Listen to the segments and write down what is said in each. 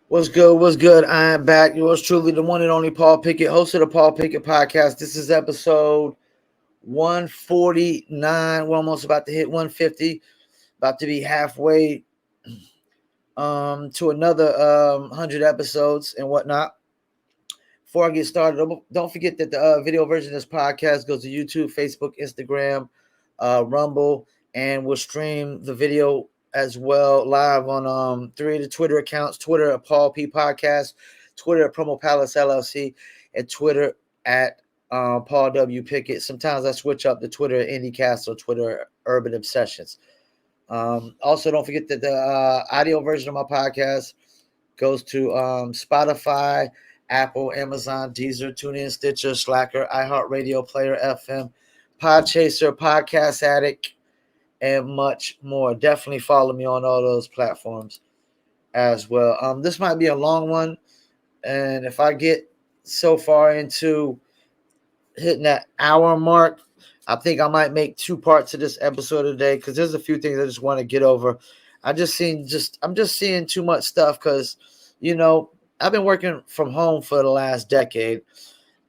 What's good? What's good? I am back. Yours truly, the one and only Paul Pickett, host of the Paul Pickett podcast. This is episode 149. We're almost about to hit 150, about to be halfway to another 100 episodes and whatnot. Before I get started, don't forget that the video version of this podcast goes to YouTube, Facebook, Instagram, Rumble, and we'll stream the video as well live on three of the Twitter accounts: Twitter at Paul P Podcast, Twitter at Promo Palace LLC, and Twitter at Paul W Pickett. Sometimes I switch up the Twitter IndyCast or Twitter Urban Obsessions. Also, don't forget that the audio version of my podcast goes to Spotify, Apple, Amazon, Deezer, TuneIn, Stitcher, Slacker, iHeartRadio, Player FM, Podchaser, Podcast Addict, and much more. Definitely follow me on all those platforms as well. This might be a long one, and if I get so far into hitting that hour mark, I think I might make two parts of this episode today because there's a few things I just want to get over. I'm just seeing too much stuff because, I've been working from home for the last decade,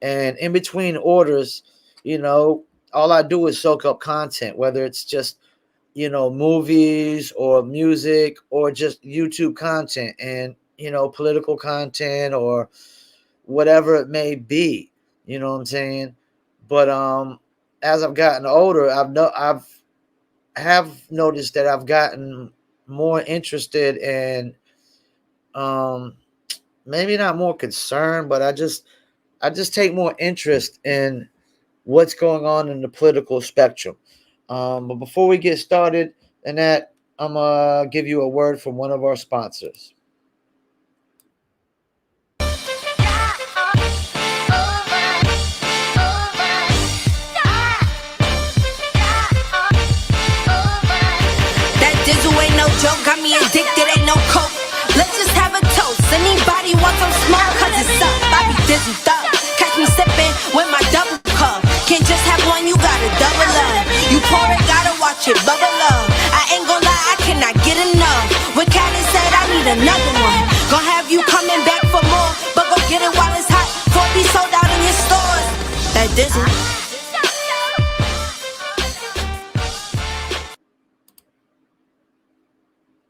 and in between orders, all I do is soak up content, whether it's just movies or music or just YouTube content and political content or whatever it may be. You know what I'm saying? But as I've gotten older, I've have noticed that I've gotten more interested in maybe not more concerned, but I just take more interest in what's going on in the political spectrum. But before we get started in that, I'm gonna give you a word from one of our sponsors. That dizzle ain't no joke, got me addicted, ain't no coke. Let's just have a toast. Anybody want some smoke? Cause it's up, I be dizzled up. Catch me sipping with my double cup. Can't just have one, you gotta double up. You pour it, gotta watch it bubble up. I ain't gon' lie, I cannot get enough. When Callie said I need another one, gon' have you coming back for more. But go get it while it's hot, before it be sold out in your stores. That dizzle.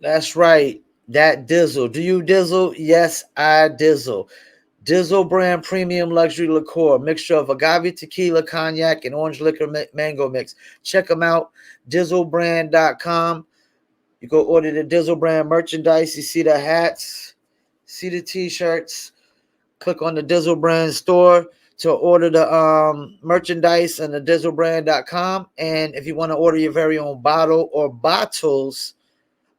That's right. That dizzle. Do you dizzle? Yes, I dizzle. Dizzle brand premium luxury liqueur, mixture of agave tequila, cognac, and orange liquor mango mix. Check them out, dizzlebrand.com. You go order the Dizzle brand merchandise. You see the hats, see the t-shirts. Click on the Dizzle brand store to order the merchandise and the dizzlebrand.com. And if you want to order your very own bottle or bottles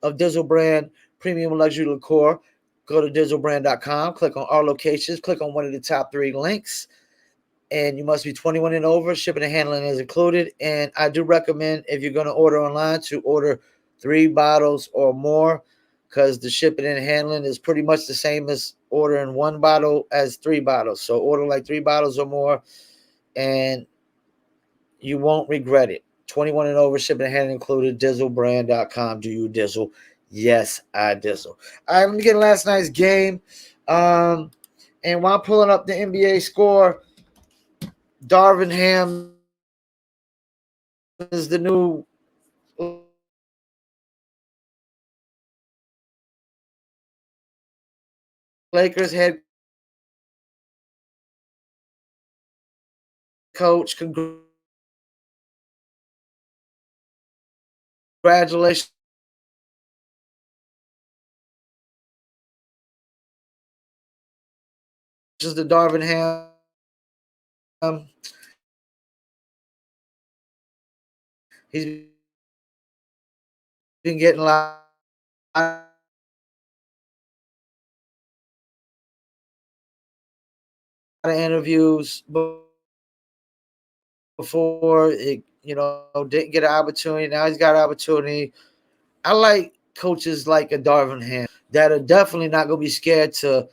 of Dizzle brand premium luxury liqueur, go to dizzlebrand.com, click on our locations, click on one of the top three links, and you must be 21 and over. Shipping and handling is included. And I do recommend, if you're going to order online, to order 3 bottles or more, because the shipping and handling is pretty much the same as ordering 1 bottle as 3 bottles. So order like 3 bottles or more, and you won't regret it. 21 and over, shipping and handling included. Dizzlebrand.com. Do you dizzle? Yes, I dizzle. All right, let me get last night's game. And while I'm pulling up the NBA score, Darvin Ham is the new Lakers head coach. Congratulations to Darvin Ham. He's been getting a lot of interviews before it, didn't get an opportunity. Now he's got an opportunity. I like coaches like a Darvin Ham that are definitely not going to be scared to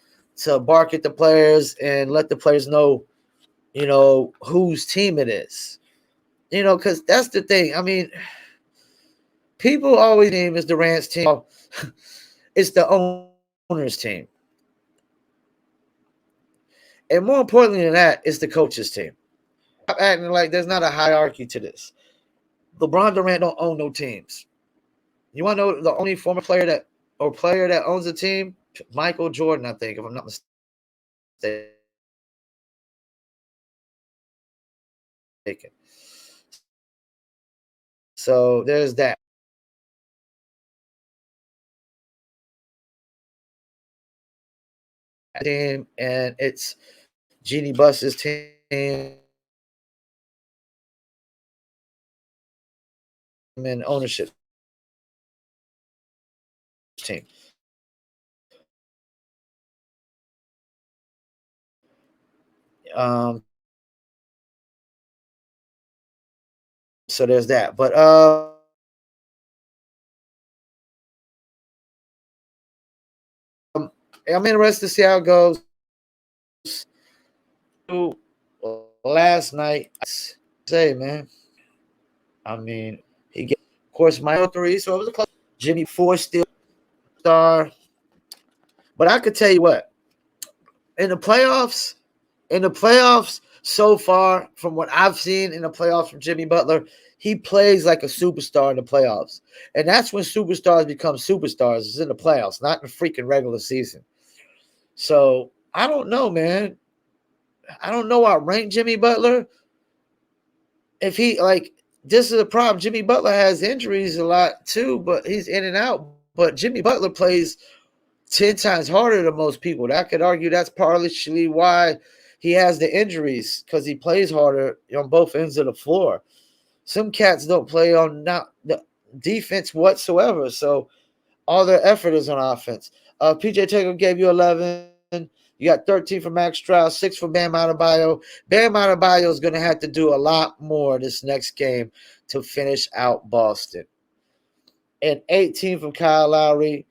bark at the players and let the players know, whose team it is. Because that's the thing. I mean, people always team is Durant's team. It's the owner's team. And more importantly than that, it's the coach's team. Stop acting like there's not a hierarchy to this. LeBron Durant don't own no teams. You want to know the only former player that owns a team? Michael Jordan, I think, if I'm not mistaken. So there's that. Team, and it's Jeannie Buss's team and ownership team. So there's that. But I'm interested to see how it goes. Last night, I say, man. I mean, he gave, of course, my 3, so it was a close. Jimmy 4 still star. But I could tell you what, in the playoffs so far, from what I've seen in the playoffs from Jimmy Butler, he plays like a superstar in the playoffs. And that's when superstars become superstars, is in the playoffs, not in the freaking regular season. So I don't know, man. I don't know. I rank Jimmy Butler. If he this is a problem. Jimmy Butler has injuries a lot too, but he's in and out. But Jimmy Butler plays 10 times harder than most people. I could argue that's partially why he has the injuries, because he plays harder on both ends of the floor. Some cats don't play on not the defense whatsoever, so all their effort is on offense. PJ Tucker gave you 11. You got 13 for Max Strauss, 6 for Bam Adebayo. Bam Adebayo is going to have to do a lot more this next game to finish out Boston. And 18 from Kyle Lowry.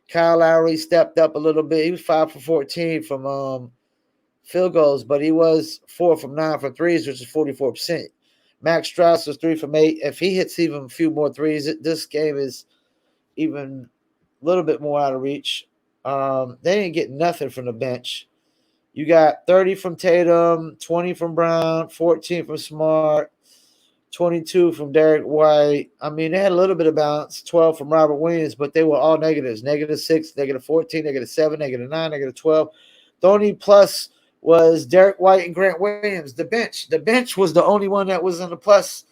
Kyle Lowry stepped up a little bit. He was 5 for 14 from field goals, but he was 4 from 9 for threes, which is 44%. Max Strauss was 3 from 8. If he hits even a few more threes, this game is even a little bit more out of reach. They didn't get nothing from the bench. You got 30 from Tatum, 20 from Brown, 14 from Smart, 22 from Derek White. I mean, they had a little bit of balance, 12 from Robert Williams, but they were all negatives. -6, -14, -7, -9, -12. The only plus was Derek White and Grant Williams, the bench. The bench was the only one that was in the plus.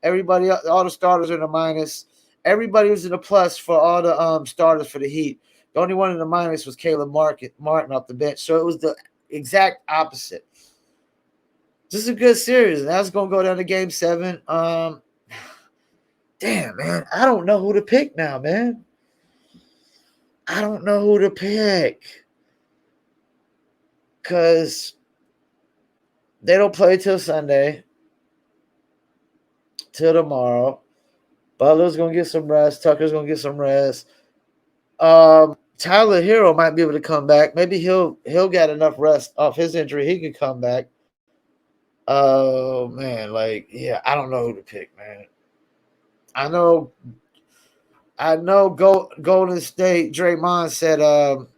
Everybody, all the starters are in the minus. Everybody was in the plus for all the starters for the Heat. The only one in the minus was Caleb Martin off the bench. So it was the exact opposite. This is a good series, and that's going to go down to Game 7. Damn, man. I don't know who to pick now, man. I don't know who to pick. Because they don't play till Sunday. Till tomorrow. Butler's going to get some rest. Tucker's going to get some rest. Tyler Hero might be able to come back. Maybe he'll get enough rest off his injury. He can come back. Oh, man. I don't know who to pick, man. I know Golden State, Draymond said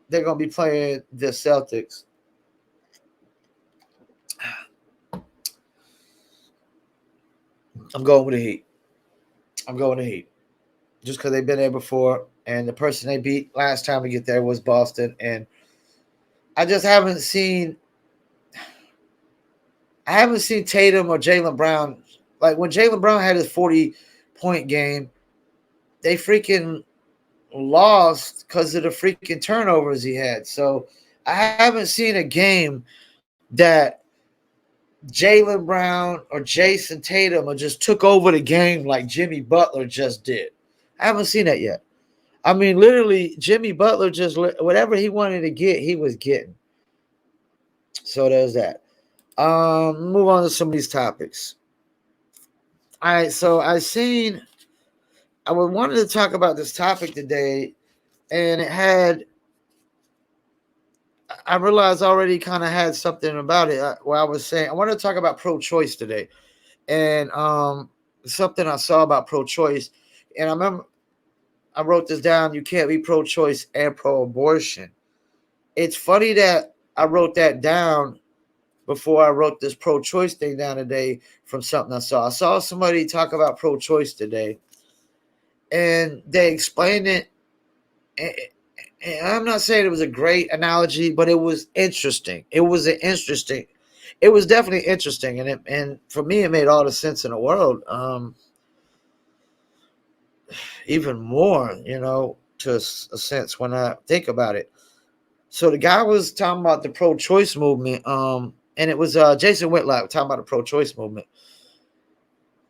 they're going to be playing the Celtics. I'm going with the Heat. Just because they've been there before, and the person they beat last time to get there was Boston, and I just haven't seen Tatum or Jaylen Brown. Like when Jaylen Brown had his 40-point game, they freaking lost because of the freaking turnovers he had. So I haven't seen a game that Jaylen Brown or Jason Tatum or just took over the game like Jimmy Butler just did. I haven't seen that yet. I mean, literally, Jimmy Butler just whatever he wanted to get, he was getting. So there's that. Move on to some of these topics. All right, so I wanted to talk about this topic today, and I realized I already kind of had something about it where I was saying I wanted to talk about pro-choice today, and something I saw about pro-choice, and I remember I wrote this down. You can't be pro-choice and pro-abortion. It's funny that I wrote that down before I wrote this pro-choice thing down today from something I saw. I saw somebody talk about pro-choice today, and they explained it. And I'm not saying it was a great analogy, but it was interesting. It was definitely interesting, and for me, it made all the sense in the world. Even more, to a sense when I think about it. So the guy was talking about the pro-choice movement, and it was Jason Whitlock talking about the pro-choice movement,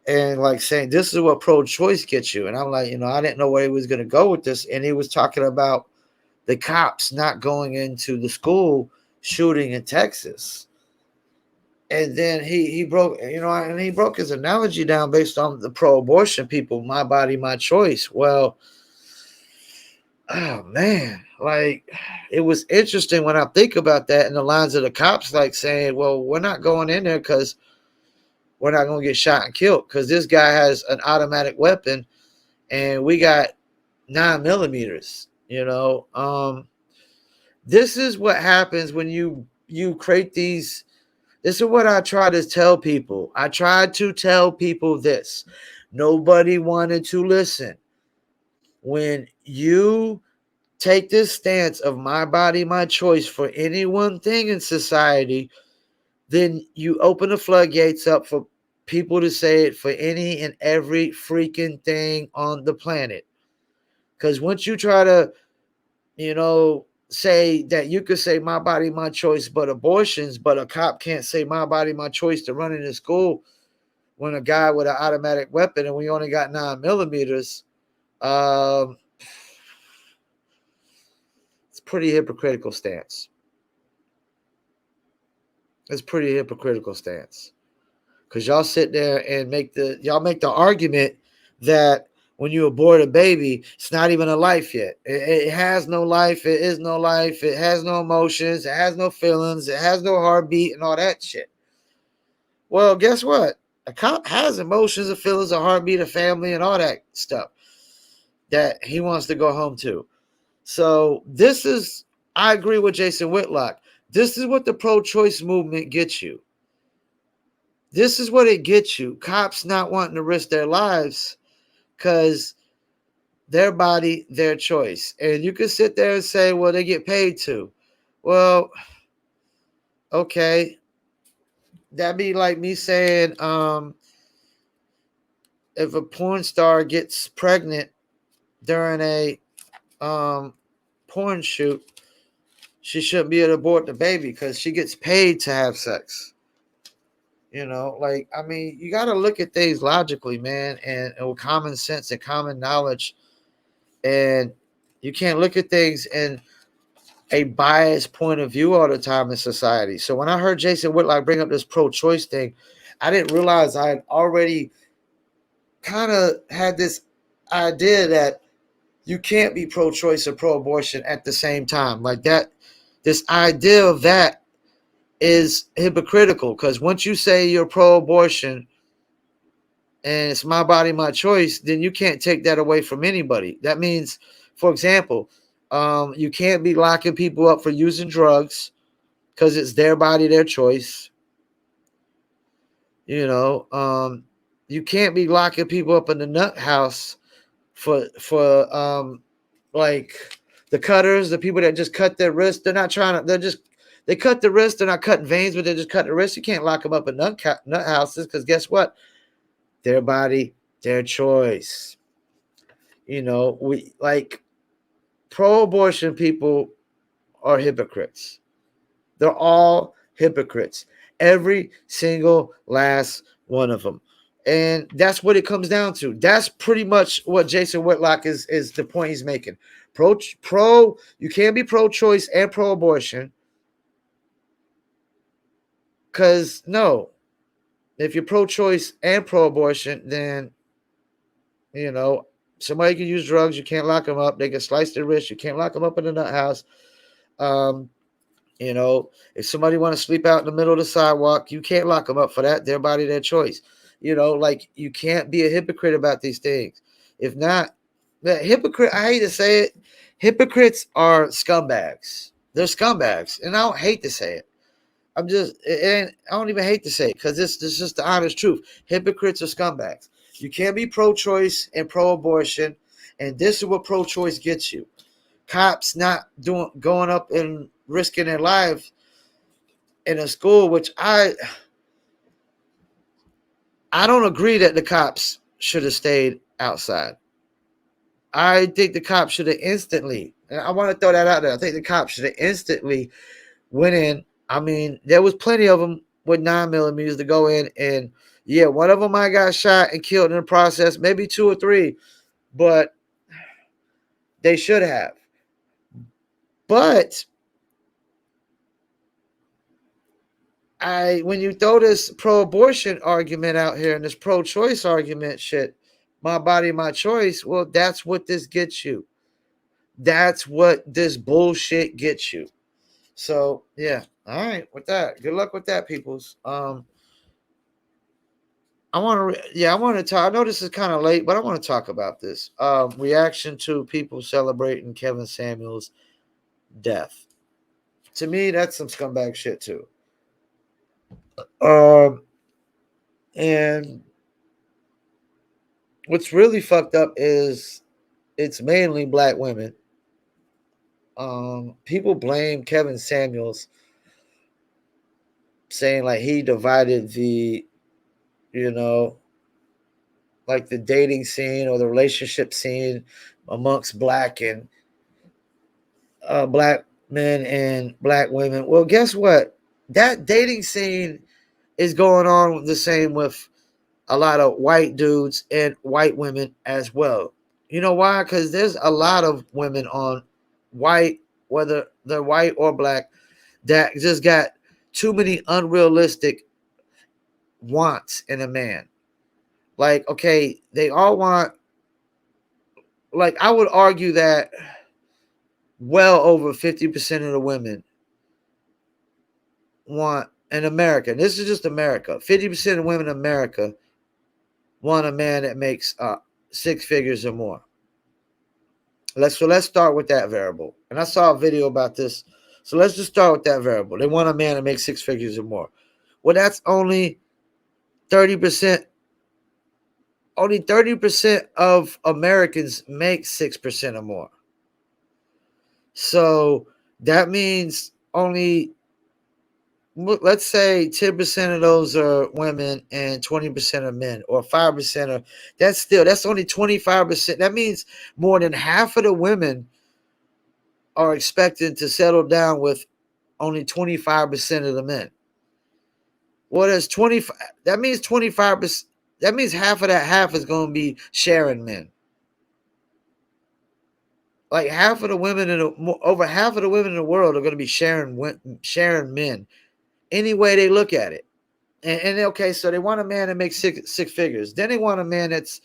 and like saying this is what pro-choice gets you. And I'm like, I didn't know where he was going to go with this, and he was talking about the cops not going into the school shooting in Texas. And then he broke, and he broke his analogy down based on the pro-abortion people, my body, my choice. Well, oh man, like it was interesting when I think about that in the lines of the cops, like saying, well, we're not going in there because we're not going to get shot and killed because this guy has an automatic weapon and we got 9 millimeters. This is what happens when you create these. This is what I try to tell people. I tried to tell people this. Nobody wanted to listen. When you take this stance of my body, my choice for any one thing in society, then you open the floodgates up for people to say it for any and every freaking thing on the planet. Because once you try to, say that you could say my body, my choice, but abortions, but a cop can't say my body, my choice to run into school when a guy with an automatic weapon and we only got 9 millimeters, it's pretty hypocritical stance. It's pretty hypocritical stance. Because y'all sit there and make the argument that when you abort a baby, it's not even a life yet. It has no life. It is no life. It has no emotions. It has no feelings. It has no heartbeat and all that shit. Well, guess what? A cop has emotions, and feelings, a heartbeat, a family, and all that stuff that he wants to go home to. So I agree with Jason Whitlock. This is what the pro-choice movement gets you. This is what it gets you. Cops not wanting to risk their lives because their body, their choice. And you can sit there and say, well, they get paid to. Well, okay. That'd be like me saying, if a porn star gets pregnant during a porn shoot, she shouldn't be able to abort the baby because she gets paid to have sex. You got to look at things logically, man, and with common sense and common knowledge. And you can't look at things in a biased point of view all the time in society. So when I heard Jason Whitlock bring up this pro-choice thing, I didn't realize I had already kind of had this idea that you can't be pro-choice or pro-abortion at the same time. Like that, this idea of that is hypocritical because once you say you're pro-abortion and it's my body, my choice, then you can't take that away from anybody. That means, for example, you can't be locking people up for using drugs because it's their body, their choice. You can't be locking people up in the nut house for like the cutters, the people that just cut their wrist. They're not trying to. They cut the wrist. They're not cutting veins, but they just cut the wrist. You can't lock them up in nut houses because guess what? Their body, their choice. We like pro-abortion people are hypocrites. They're all hypocrites. Every single last one of them. And that's what it comes down to. That's pretty much what Jason Whitlock is the point he's making. You can't be pro-choice and pro-abortion. Because no, if you're pro-choice and pro-abortion, then somebody can use drugs. You can't lock them up. They can slice their wrist. You can't lock them up in the nut house. If somebody want to sleep out in the middle of the sidewalk, you can't lock them up for that. Their body, their choice. You can't be a hypocrite about these things. If not, the hypocrite, I hate to say it, hypocrites are scumbags. They're scumbags. And I don't hate to say it. I'm just, and I don't even hate to say it because this is just the honest truth. Hypocrites are scumbags. You can't be pro-choice and pro-abortion, and this is what pro-choice gets you. Cops not going up and risking their lives in a school, which I don't agree that the cops should have stayed outside. I think the cops should have instantly, and I want to throw that out there. I think the cops should have instantly went in. I mean, there was plenty of them with 9mm to go in, and yeah, one of them I got shot and killed in the process, maybe two or three, but they should have. But when you throw this pro-abortion argument out here and this pro-choice argument shit, my body, my choice, well, that's what this gets you. That's what this bullshit gets you. So yeah, all right. With that, good luck with that, peoples. I want to, I want to talk. I know this is kind of late, but I want to talk about this. Reaction to people celebrating Kevin Samuels' death. To me, that's some scumbag shit too. And what's really fucked up is it's mainly black women. People blame Kevin Samuels, saying like he divided the, you know, like the dating scene or the relationship scene amongst black men and black women. Well, guess what? That dating scene is going on the same with a lot of white dudes and white women as well. You know why? Because there's a lot of women on white, whether they're white or black, that just got too many unrealistic wants in a man. Like, okay, they all want, like, I would argue that well over 50% of the women want in America, and this is just America, 50% of women in America want a man that makes six figures or more. Let's start with that variable. And I saw a video about this. So let's just start with that variable. They want a man that makes six figures or more. Well, that's only 30%. Only 30% of Americans make 6% or more. So that means only, let's say 10% of those are women and 20% are men, or 5% are, that's only 25%. That means more than half of the women are expected to settle down with only 25% of the men. Well, there's 25, that means 25%, that means half of that half is going to be sharing men. Like half of the women over half of the women in the world are going to be sharing men any way they look at it. And okay, so they want a man that makes six figures. Then they want a man that's,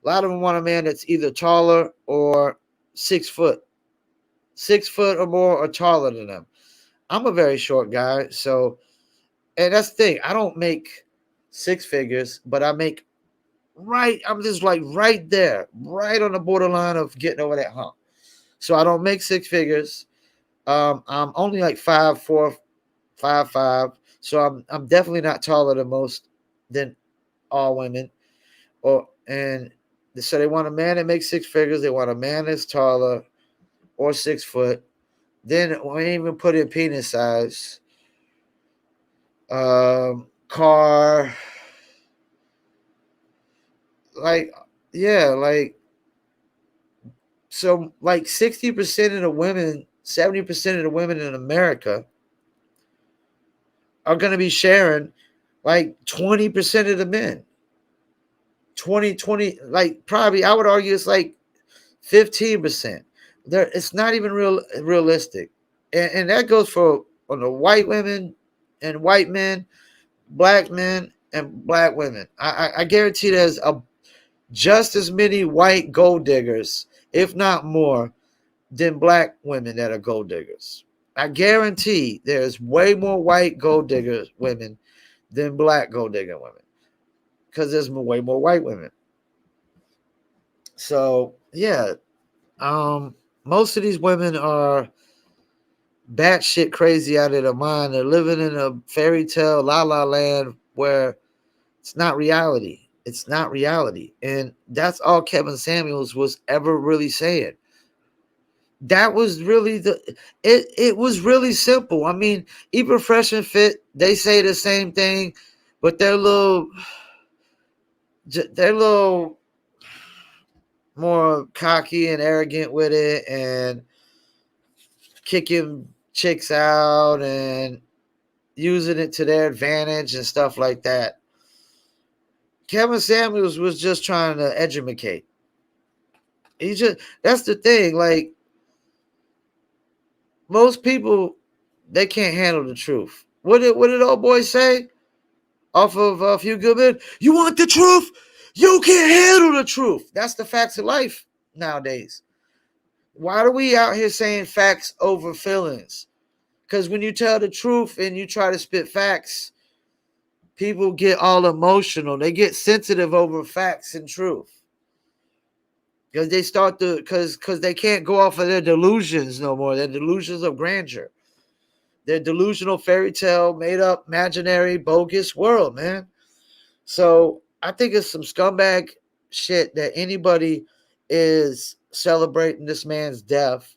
a lot of them want a man that's either taller or 6 foot or more, or taller than them. I'm a very short guy, so, and that's the thing. I don't make six figures, but I make I'm just like right there, right on the borderline of getting over that hump. So I don't make six figures. I'm only like 5'4", 5'5", so I'm definitely not taller than all women. And so they want a man that makes six figures. They want a man that's taller or 6 foot. Then we even put in penis size. Car, like, yeah, like, so like 60% of the women, 70% of the women in America are going to be sharing like 20% of the men. 20, like probably I would argue it's like 15%. There, it's not even realistic. And that goes for on the white women and white men, black men and black women. I guarantee there's just as many white gold diggers, if not more, than black women that are gold diggers. I guarantee there's way more white gold digger women than black gold digger women, because there's way more white women. So yeah, most of these women are batshit crazy out of their mind. They're living in a fairy tale la la land where it's not reality. It's not reality. And that's all Kevin Samuels was ever really saying. That was really it was really simple. I mean, even Fresh and Fit, they say the same thing, but they're a little more cocky and arrogant with it, and kicking chicks out and using it to their advantage and stuff like that. Kevin Samuels was just trying to educate. That's the thing. Like, most people, they can't handle the truth. What did old boy say off of A Few Good Men? You want the truth? You can't handle the truth. That's the facts of life nowadays. Why are we out here saying facts over feelings? Because when you tell the truth and you try to spit facts, people get all emotional. They get sensitive over facts and truth. Because they start to because they can't go off of their delusions no more. Their delusions of grandeur. Their delusional fairy tale, made up, imaginary, bogus world, man. So I think it's some scumbag shit that anybody is celebrating this man's death.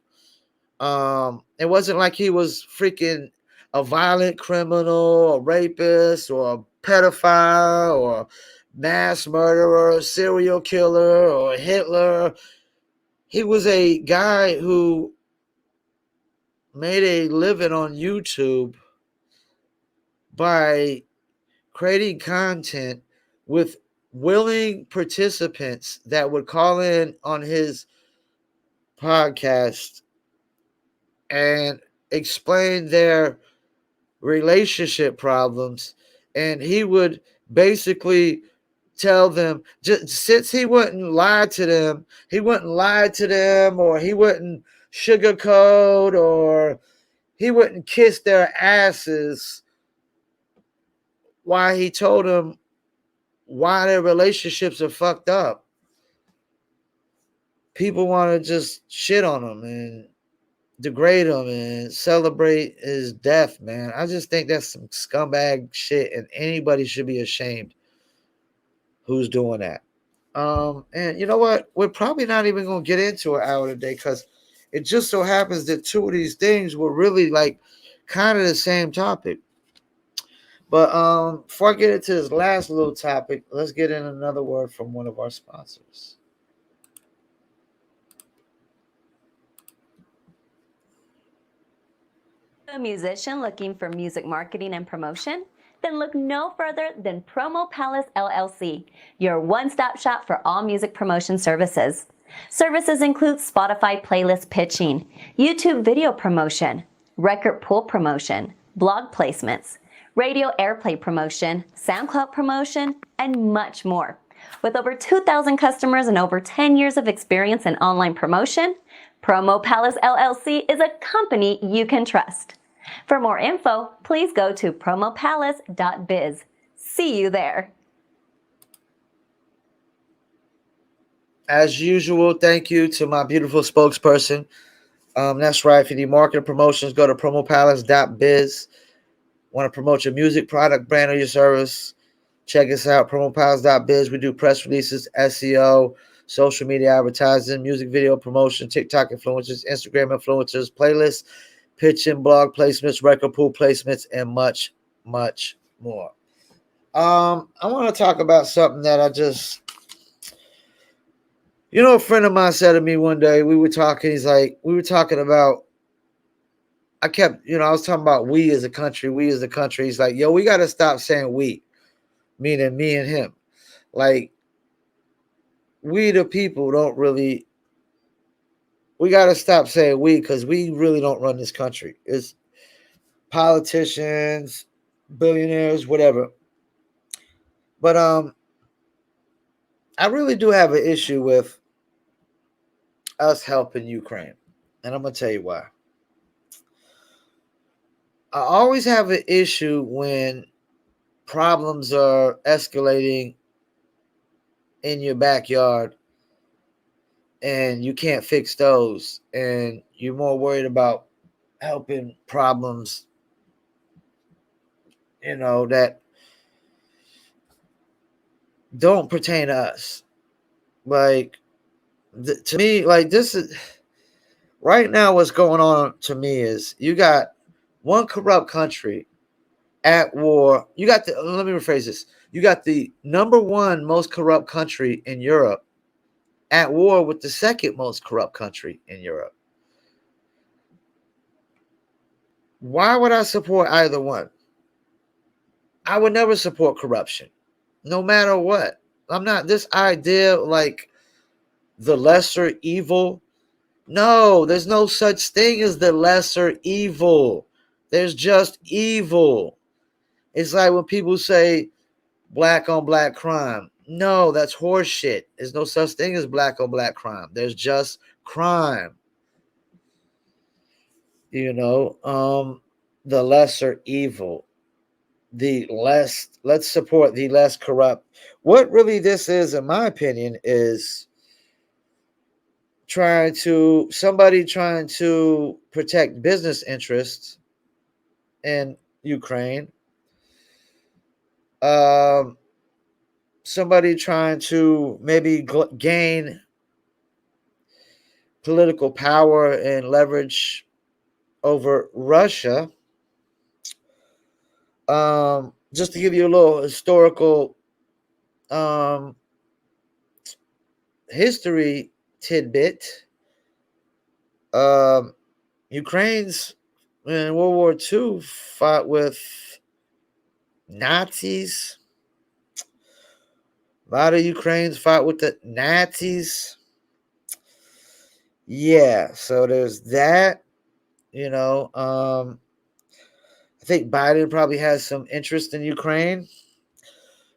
It wasn't like he was freaking a violent criminal, a rapist, or a pedophile, or mass murderer, serial killer, or Hitler. He was a guy who made a living on YouTube by creating content with willing participants that would call in on his podcast and explain their relationship problems. And he would basically tell them, just since he wouldn't lie to them, or he wouldn't sugarcoat, or he wouldn't kiss their asses, why he told them why their relationships are fucked up. People want to just shit on him and degrade him and celebrate his death, man. I just think that's some scumbag shit, and anybody should be ashamed who's doing that. And you know what? We're probably not even gonna get into an hour today because it just so happens that two of these things were really like kind of the same topic. But before I get into this last little topic, let's get in another word from one of our sponsors. Are you a musician looking for music marketing and promotion? Then look no further than Promo Palace LLC, your one-stop shop for all music promotion services. Services include Spotify playlist pitching, YouTube video promotion, record pool promotion, blog placements, radio airplay promotion, SoundCloud promotion, and much more. With over 2,000 customers and over 10 years of experience in online promotion, Promo Palace LLC is a company you can trust. For more info, please go to promopalace.biz. See you there. As usual, thank you to my beautiful spokesperson. That's right. If you need marketing promotions, go to promopalace.biz. Want to promote your music, product, brand, or your service? Check us out, promopalace.biz. We do press releases, SEO, social media advertising, music video promotion, TikTok influencers, Instagram influencers, playlists, pitching, blog placements, record pool placements, and much, much more. I want to talk about something that a friend of mine said to me one day. We were talking. We were talking about. I was talking about we as a country. He's like, yo, we got to stop saying we, meaning me and him. Like, we the people don't really. We got to stop saying we because we really don't run this country. It's politicians, billionaires, whatever. But I really do have an issue with us helping Ukraine, and I'm gonna tell you why. I always have an issue when problems are escalating in your backyard and you can't fix those, and you're more worried about helping problems, that don't pertain to us. Like, to me, like, this is right now what's going on to me is you got one corrupt country at war. Let me rephrase this. You got the number one most corrupt country in Europe at war with the second most corrupt country in Europe. Why would I support either one? I would never support corruption, no matter what. I'm not this idea like the lesser evil. No, there's no such thing as the lesser evil. There's just evil. It's like when people say black on black crime. No, that's horseshit. There's no such thing as black on black crime. There's just crime. The lesser evil. Let's support the less corrupt. What really this is, in my opinion, is somebody trying to protect business interests in Ukraine. Somebody trying to maybe gain political power and leverage over Russia. Just to give you a little historical history tidbit, Ukraine's in World War II fought with Nazis. A lot of Ukrainians fought with the Nazis. Yeah, so there's that. I think Biden probably has some interest in Ukraine.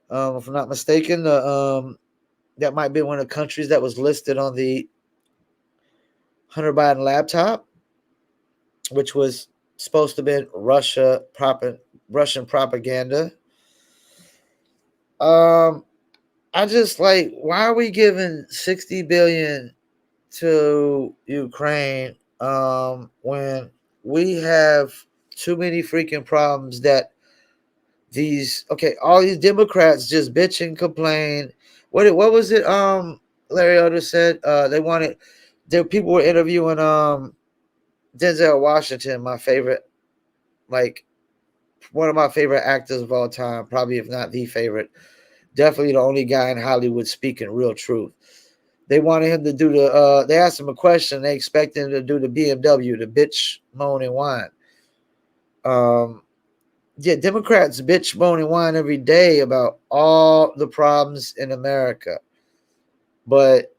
If I'm not mistaken, that might be one of the countries that was listed on the Hunter Biden laptop, which was supposed to be Russian propaganda. I just like, why are we giving $60 billion to Ukraine when we have too many freaking problems that all these Democrats just bitch and complain. What was it? Larry Elder said people were interviewing Denzel Washington, my favorite, like one of my favorite actors of all time, probably if not the favorite. Definitely the only guy in Hollywood speaking real truth. They wanted him to do they asked him a question. They expected him to do the BMW, the bitch, moan, and whine. Yeah, Democrats bitch, moan, and whine every day about all the problems in America. But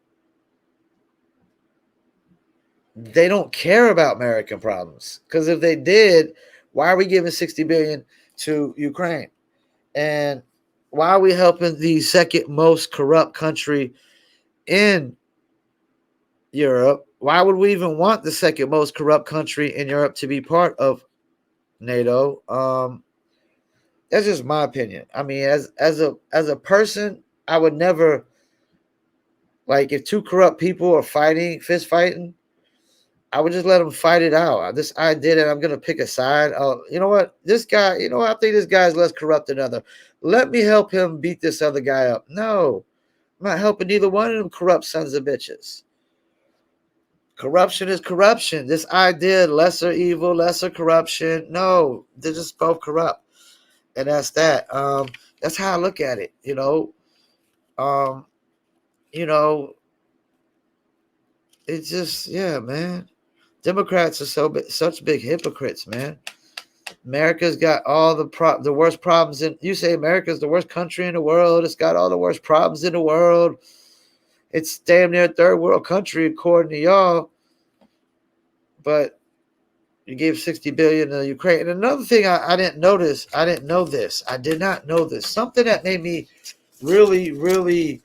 they don't care about American problems. Because if they did, why are we giving $60 billion to Ukraine? And why are we helping the second most corrupt country in Europe? Why would we even want the second most corrupt country in Europe to be part of NATO? That's just my opinion. I mean, as a person, I would never, like, if two corrupt people are fist fighting, I would just let them fight it out. I did it. I'm gonna pick a side. Oh, you know what? This guy, I think this guy is less corrupt than other. Let me help him beat this other guy up. No, I'm not helping neither one of them corrupt sons of bitches. Corruption is corruption. This idea, lesser evil, lesser corruption. No, they're just both corrupt. And that's that. That's how I look at it, It's just, yeah, man. Democrats are such big hypocrites, man. America's got all the worst problems you say America's the worst country in the world. It's got all the worst problems in the world. It's damn near a third world country according to y'all. But you gave $60 billion to Ukraine. And another thing I didn't notice, I did not know this. Something that made me really, really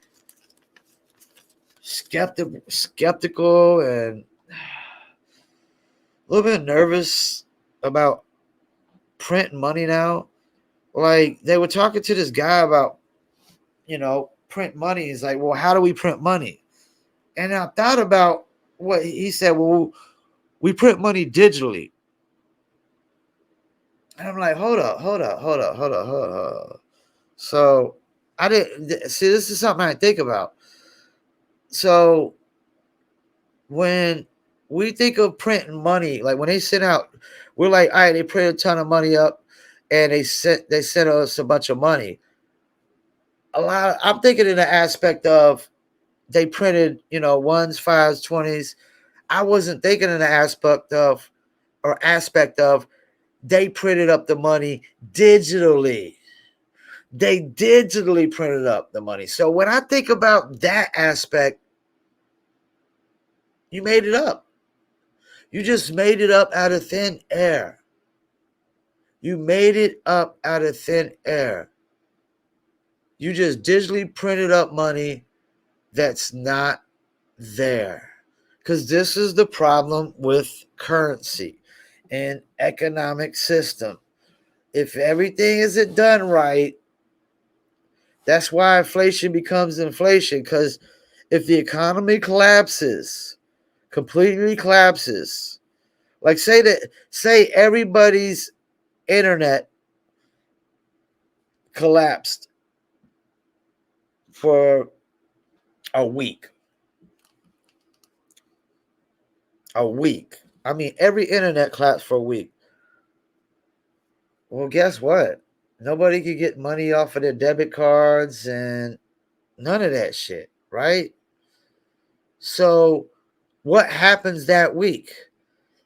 skeptical and a little bit nervous about printing money now. Like, they were talking to this guy about, print money. He's like, well, how do we print money? And I thought about what he said. Well, we print money digitally. And I'm like, hold up. So I didn't see. This is something I didn't think about. So when we think of printing money, like when they sent out, we're like, all right, they printed a ton of money up, and they sent us a bunch of money. I'm thinking in the aspect of they printed, ones, fives, 20s. I wasn't thinking in the aspect of they printed up the money digitally. They digitally printed up the money. So when I think about that aspect, you made it up. You just made it up out of thin air. You made it up out of thin air. You just digitally printed up money that's not there. Because this is the problem with currency and economic system. If everything isn't done right, that's why inflation becomes inflation. Because if the economy completely collapses, like say everybody's internet collapsed for a week. A week. I mean, every internet collapsed for a week. Well, guess what? Nobody could get money off of their debit cards and none of that shit, right? So, what happens that week?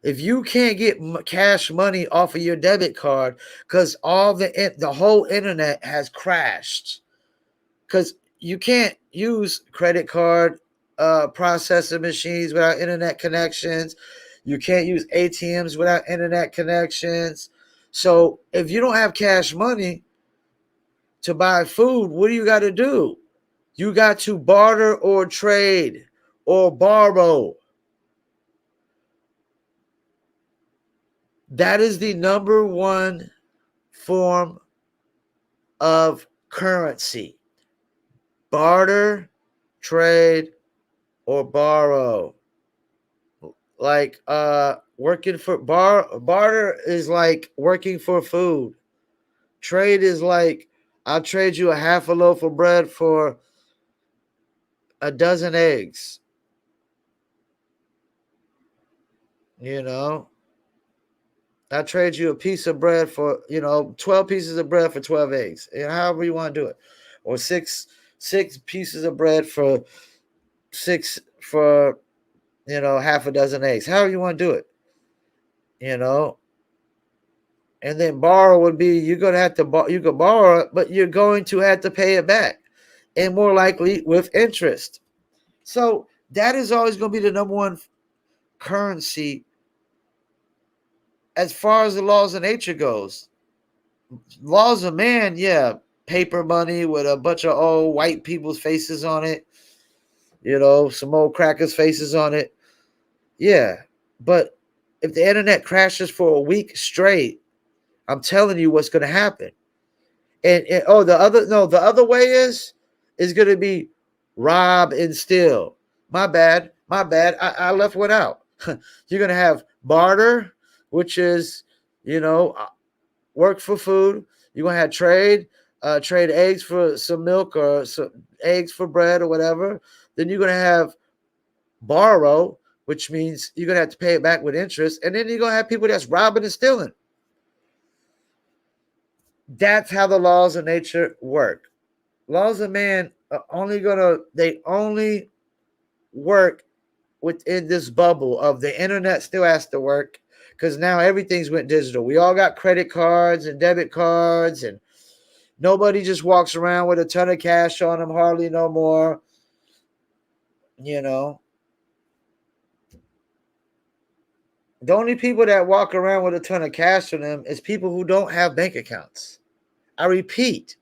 If you can't get cash money off of your debit card because the whole internet has crashed, because you can't use credit card processing machines without internet connections. You can't use ATMs without internet connections. So if you don't have cash money to buy food, what do you got to do? You got to barter or trade or borrow. That is the number one form of currency. Barter, trade, or borrow. Like working for barter is like working for food. Trade is like I'll trade you a half a loaf of bread for a dozen eggs. You know, I trade you a piece of bread for 12 pieces of bread for 12 eggs. However you want to do it, or six pieces of bread for six for half a dozen eggs. However you want to do it. You know, and then borrow would be you're going to have to you could borrow it, but you're going to have to pay it back, and more likely with interest. So that is always going to be the number one currency as far as the laws of nature goes. Laws of man, yeah, paper money with a bunch of old white people's faces on it, some old crackers' faces on it. Yeah, but if the internet crashes for a week straight, I'm telling you what's going to happen. And the other way is going to be rob and steal. My bad. I left one out. You're going to have barter, which is, work for food. You're going to have trade eggs for some milk or some eggs for bread or whatever. Then you're going to have borrow, which means you're going to have to pay it back with interest. And then you're going to have people that's robbing and stealing. That's how the laws of nature work. Laws of man are they only work within this bubble of the internet still has to work because now everything's went digital. We all got credit cards and debit cards, and nobody just walks around with a ton of cash on them, hardly no more. The only people that walk around with a ton of cash on them is people who don't have bank accounts. I repeat,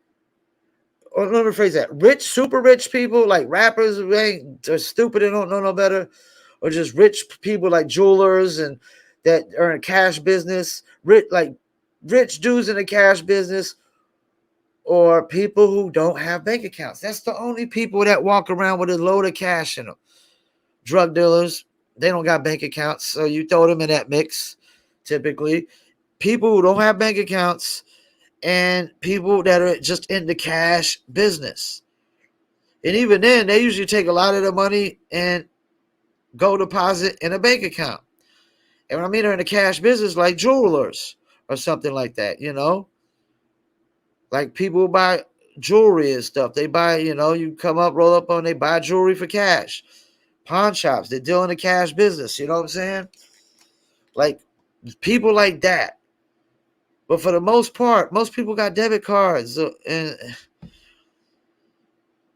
or let me rephrase that. Super rich people like rappers who are stupid and don't know no better, or just rich people like jewelers and that are in cash business, rich dudes in the cash business, or people who don't have bank accounts. That's the only people that walk around with a load of cash in them. Drug dealers, they don't got bank accounts, so you throw them in that mix typically. people who don't have bank accounts and people that are just in the cash business. And even then, they usually take a lot of the money and go deposit in a bank account. And when I mean they're in the cash business, like jewelers or something like that, like people who buy jewelry and stuff. They buy, you come up, roll up on, they buy jewelry for cash. Pawn shops, they deal in the cash business. You know what I'm saying? Like people like that. But for the most part, most people got debit cards and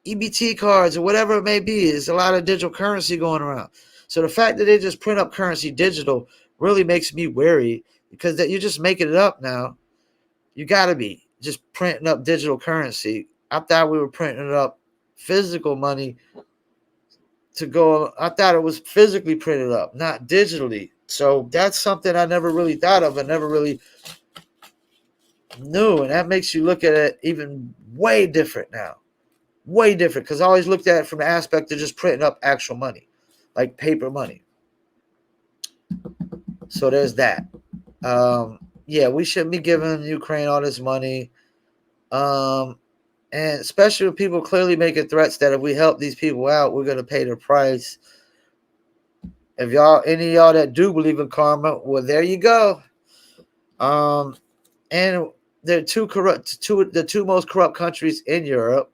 EBT cards or whatever it may be. There's a lot of digital currency going around. So the fact that they just print up currency digital really makes me wary, because that you're just making it up now. You got to be just printing up digital currency. I thought we were printing up physical money to go. I thought it was physically printed up, not digitally. So that's something I never really thought of. I never really knew. And that makes you look at it even way different now. Way different, because I always looked at it from the aspect of just printing up actual money, like paper money. So there's that. Yeah, we shouldn't be giving Ukraine all this money. And especially with people clearly making threats that if we help these people out, we're going to pay the price. If any of y'all that do believe in karma, well, there you go. And they're the two most corrupt countries in Europe.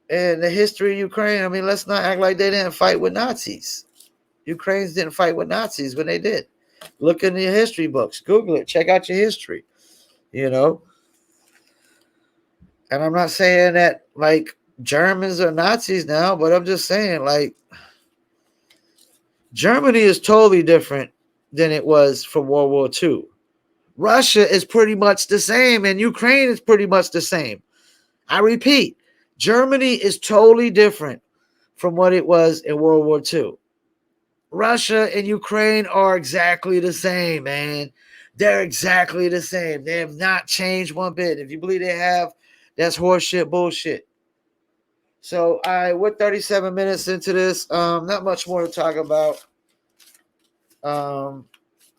And the history of Ukraine, I mean, let's not act like they didn't fight with Nazis. Ukrainians didn't fight with Nazis when they did. Look in your history books. Google it. Check out your history. And I'm not saying that, like, Germans are Nazis now, but I'm just saying, like, Germany is totally different than it was from World War II. Russia is pretty much the same, and Ukraine is pretty much the same. I repeat, Germany is totally different from what it was in World War II. Russia and Ukraine are exactly the same, man. They're exactly the same. They have not changed one bit. If you believe they have, that's horseshit bullshit. So, all right, we're 37 minutes into this. Not much more to talk about.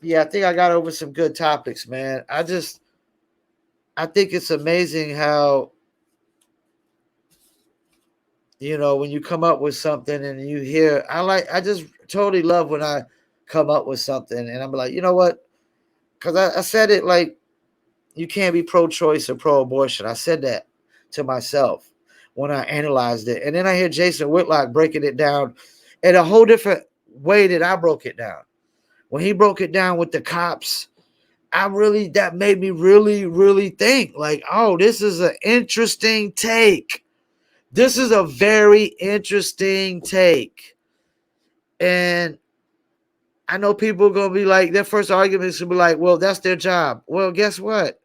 Yeah, I think I got over some good topics, man. I think it's amazing how, when you come up with something and you hear, I just totally love when I come up with something and I'm like, you know what? Because I said it like, you can't be pro-choice or pro-abortion. I said that to myself when I analyzed it. And then I hear Jason Whitlock breaking it down in a whole different way that I broke it down. When he broke it down with the cops, that made me really, really think like, oh, this is an interesting take. This is a very interesting take. And I know people are going to be like, their first argument is to be like, well, that's their job. Well, guess what?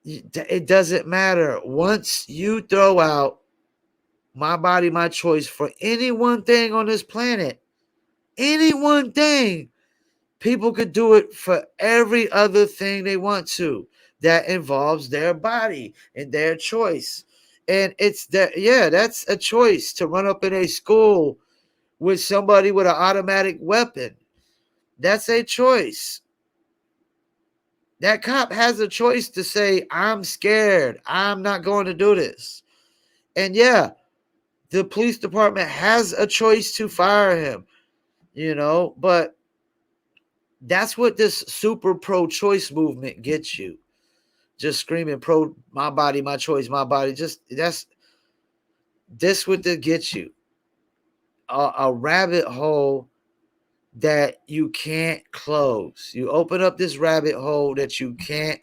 It doesn't matter. Once you throw out my body, my choice for any one thing on this planet, any one thing, people could do it for every other thing they want to that involves their body and their choice. And that's a choice to run up in a school with somebody with an automatic weapon. That's a choice. That cop has a choice to say, I'm scared. I'm not going to do this. And yeah, the police department has a choice to fire him, but that's what this super pro-choice movement gets you. Just screaming my body, my choice, my body. This what that gets you. A rabbit hole that you can't close. You open up this rabbit hole that you can't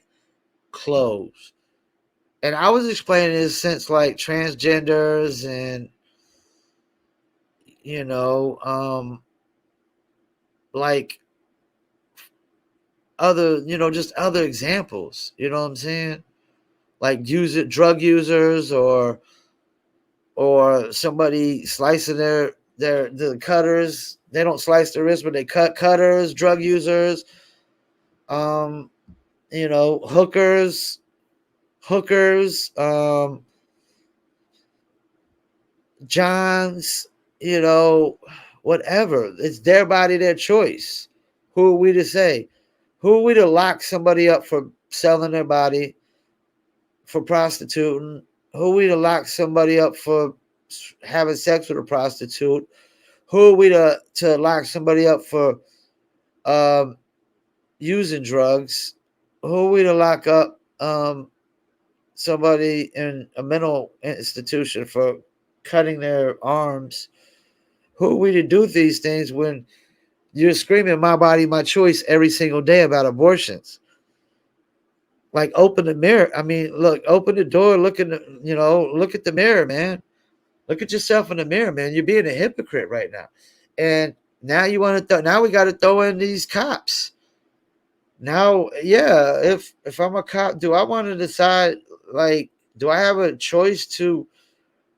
close. And I was explaining this since like transgenders and like other, just other examples, you know what I'm saying? Like drug users or somebody slicing the cutters. They don't slice their wrist, but they cut cutters, drug users, hookers, Johns, whatever. It's their body, their choice. Who are we to say? Who are we to lock somebody up for selling their body, for prostituting? Who are we to lock somebody up for having sex with a prostitute? Who are we to lock somebody up for um, using drugs? Who are we to lock up somebody in a mental institution for cutting their arms? Who are we to do these things when you're screaming "my body, my choice" every single day about abortions? Like, open the mirror. I mean, look, open the door. Look in the, look at the mirror, man. Look at yourself in the mirror, man. You're being a hypocrite right now. And now you want to now we got to throw in these cops. Now, yeah, if I'm a cop, do I want to decide, like, do I have a choice to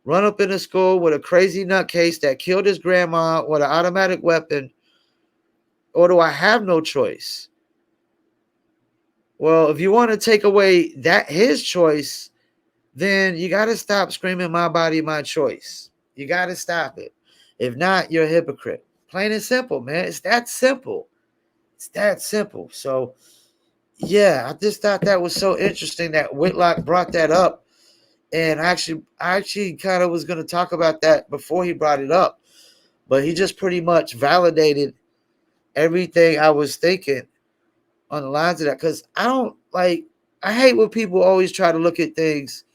run up in a school with a crazy nutcase that killed his grandma with an automatic weapon, or do I have no choice? Well, if you want to take away his choice, then you got to stop screaming "my body, my choice." You got to stop it. If not, you're a hypocrite. Plain and simple, man. It's that simple. It's that simple. So, yeah, I just thought that was so interesting that Whitlock brought that up. And I actually kind of was going to talk about that before he brought it up. But he just pretty much validated everything I was thinking on the lines of that. Because I hate when people always try to look at things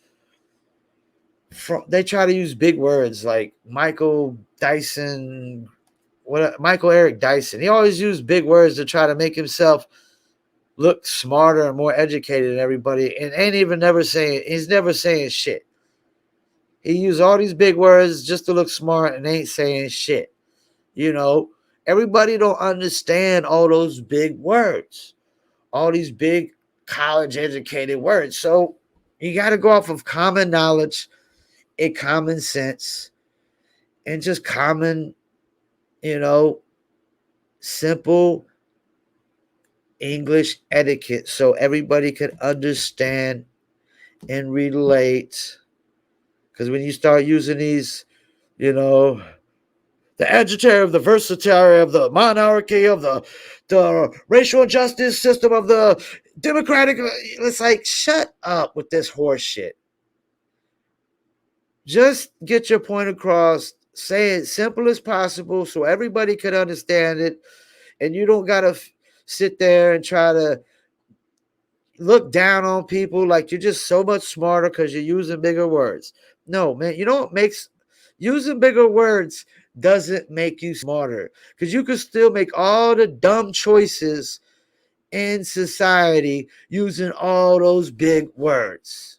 they try to use big words like Michael Eric Dyson. He always used big words to try to make himself look smarter and more educated than everybody, and he's never saying shit. He used all these big words just to look smart and ain't saying shit. You know, everybody don't understand all those big words, all these big college educated words. So you got to go off of common knowledge and common sense and just common, simple English etiquette so everybody could understand and relate. Because when you start using these, the agitator of the versatility of the monarchy of the racial justice system of the democratic, it's like, shut up with this horse shit. Just get your point across. Say it simple as possible so everybody could understand it, and you don't gotta sit there and try to look down on people like you're just so much smarter because you're using bigger words. No, man, you know what makes using bigger words doesn't make you smarter, because you can still make all the dumb choices in society using all those big words.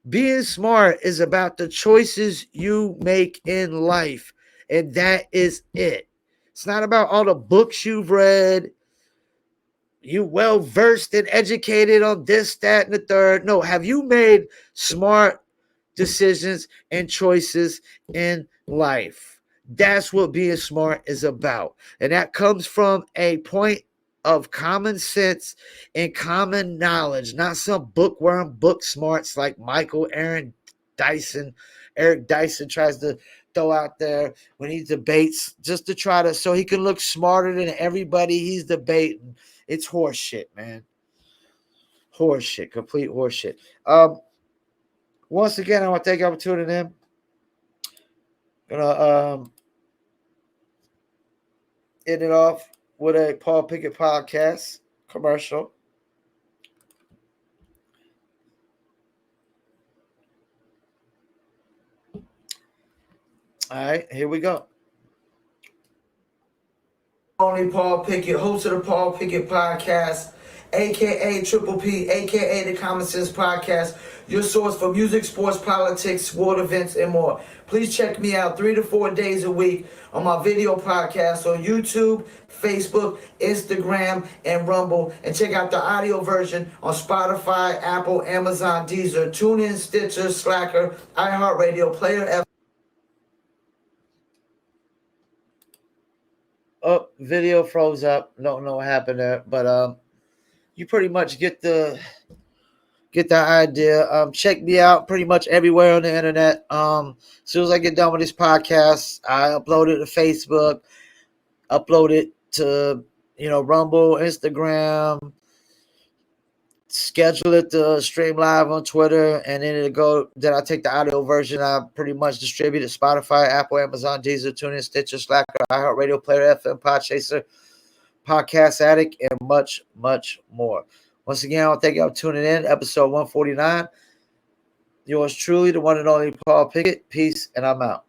Being smart is about the choices you make in life, and that is it. It's not about all the books you've read. You well versed and educated on this, that, and the third. No, have you made smart decisions and choices in life? That's what being smart is about. And that comes from a point of common sense and common knowledge, not some bookworm book smarts like Eric Dyson tries to throw out there when he debates, just to try to, so he can look smarter than everybody he's debating. It's horse shit, man. Horse shit, complete horse shit. Once again, I want to thank you for tuning in. Gonna end it off with a Paul Pickett podcast commercial. All right, here we go. Only Paul Pickett, host of the Paul Pickett podcast, aka Triple P, aka the Common Sense Podcast, your source for music, sports, politics, sport events, and more. Please check me out 3 to 4 days a week on my video podcast on YouTube, Facebook, Instagram, and Rumble. And check out the audio version on Spotify, Apple, Amazon, Deezer, TuneIn, Stitcher, Slacker, iHeartRadio, Player F. Oh, video froze up. Don't know what happened there, but you pretty much get the get the idea. Check me out pretty much everywhere on the internet. As soon as I get done with this podcast, I upload it to Facebook, upload it to Rumble, Instagram, schedule it to stream live on Twitter, and then it'll go. Then I take the audio version. I pretty much distribute it Spotify, Apple, Amazon, Deezer, TuneIn, Stitcher, Slacker, iHeartRadio, Player FM, Podchaser, Podcast Addict, and much, much more. Once again, I want to thank y'all for tuning in. Episode 149. Yours truly, the one and only Paul Pickett. Peace, and I'm out.